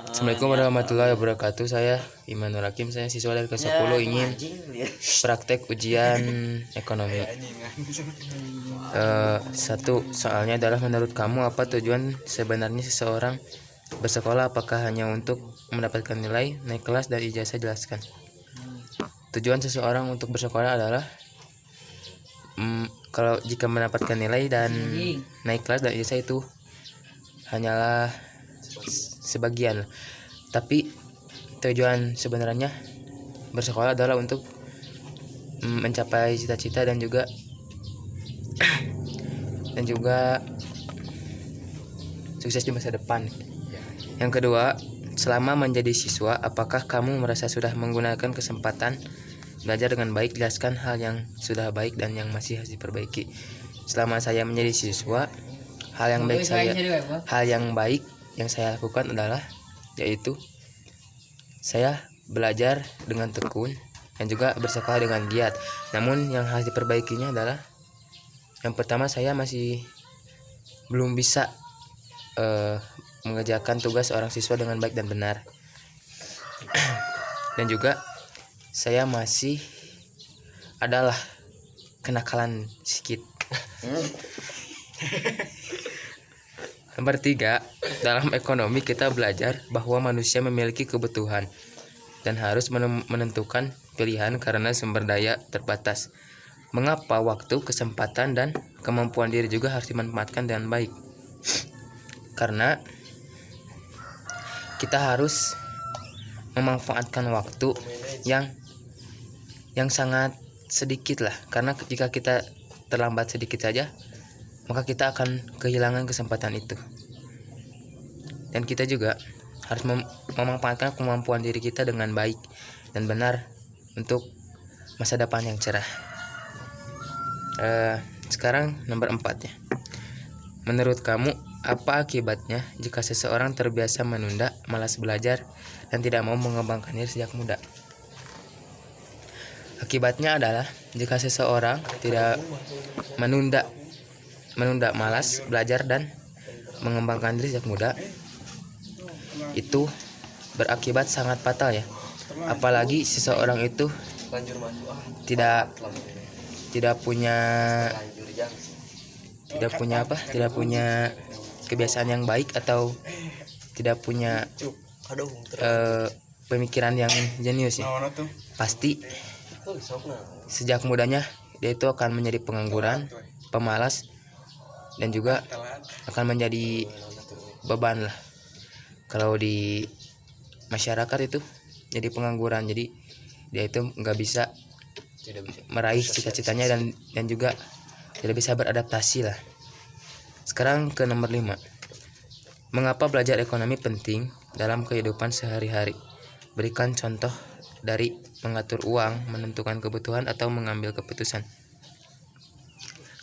Assalamualaikum warahmatullahi wabarakatuh. Saya Imanul Hakim, saya siswa dari kelas 10 ingin praktek ujian ekonomi. Satu, soalnya adalah menurut kamu apa tujuan sebenarnya seseorang bersekolah? Apakah hanya untuk mendapatkan nilai, naik kelas, dan ijazah? Jelaskan. Tujuan seseorang untuk bersekolah adalah kalau jika mendapatkan nilai dan naik kelas dan ijazah itu hanyalah sebagian, tapi tujuan sebenarnya bersekolah adalah untuk mencapai cita-cita dan juga sukses di masa depan. Yang kedua, selama menjadi siswa, apakah kamu merasa sudah menggunakan kesempatan belajar dengan baik? Jelaskan hal yang sudah baik dan yang masih harus diperbaiki. Selama saya menjadi siswa, hal yang baik yang saya lakukan adalah yaitu saya belajar dengan tekun dan juga bersekolah dengan giat. Namun yang harus diperbaikinya adalah yang pertama, saya masih belum bisa mengerjakan tugas seorang siswa dengan baik dan benar. Dan juga saya masih adalah kenakalan sedikit. Nomor 3, dalam ekonomi kita belajar bahwa manusia memiliki kebutuhan dan harus menentukan pilihan karena sumber daya terbatas. Mengapa waktu, kesempatan, dan kemampuan diri juga harus dimanfaatkan dengan baik? Karena kita harus memanfaatkan waktu yang sangat sedikit lah, karena jika kita terlambat sedikit saja, maka kita akan kehilangan kesempatan itu. Dan kita juga harus memanfaatkan kemampuan diri kita dengan baik dan benar untuk masa depan yang cerah. Sekarang nomor 4 ya. Menurut kamu, apa akibatnya jika seseorang terbiasa menunda, malas belajar, dan tidak mau mengembangkan diri sejak muda? Akibatnya adalah jika seseorang tidak menunda, malas belajar dan mengembangkan diri sejak muda, itu berakibat sangat fatal ya. Apalagi seseorang itu tidak punya kebiasaan yang baik atau tidak punya pemikiran yang jenius ya. Pasti sejak mudanya dia itu akan menjadi pengangguran, pemalas, dan juga akan menjadi beban lah kalau di masyarakat itu, jadi pengangguran. Jadi dia itu nggak bisa meraih cita-citanya dan juga tidak bisa beradaptasi lah. Sekarang ke nomor 5. Mengapa belajar ekonomi penting dalam kehidupan sehari-hari? Berikan contoh dari mengatur uang, menentukan kebutuhan, atau mengambil keputusan.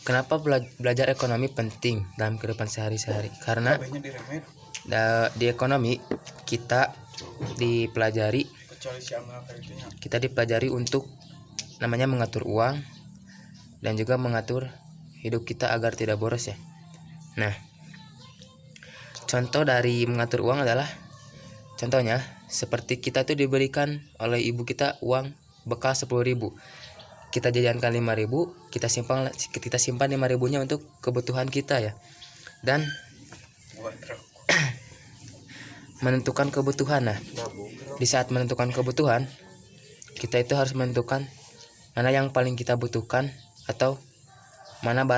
Kenapa belajar ekonomi penting dalam kehidupan sehari-hari? Karena di ekonomi kita dipelajari untuk namanya mengatur uang dan juga mengatur hidup kita agar tidak boros ya. Nah, contoh dari mengatur uang adalah, contohnya seperti kita tuh diberikan oleh ibu kita uang bekal 10.000. Kita jajankan 5.000, kita simpan 5.000-nya untuk kebutuhan kita ya. Dan menentukan kebutuhan. Nah, di saat menentukan kebutuhan, kita itu harus menentukan mana yang paling kita butuhkan atau mana barang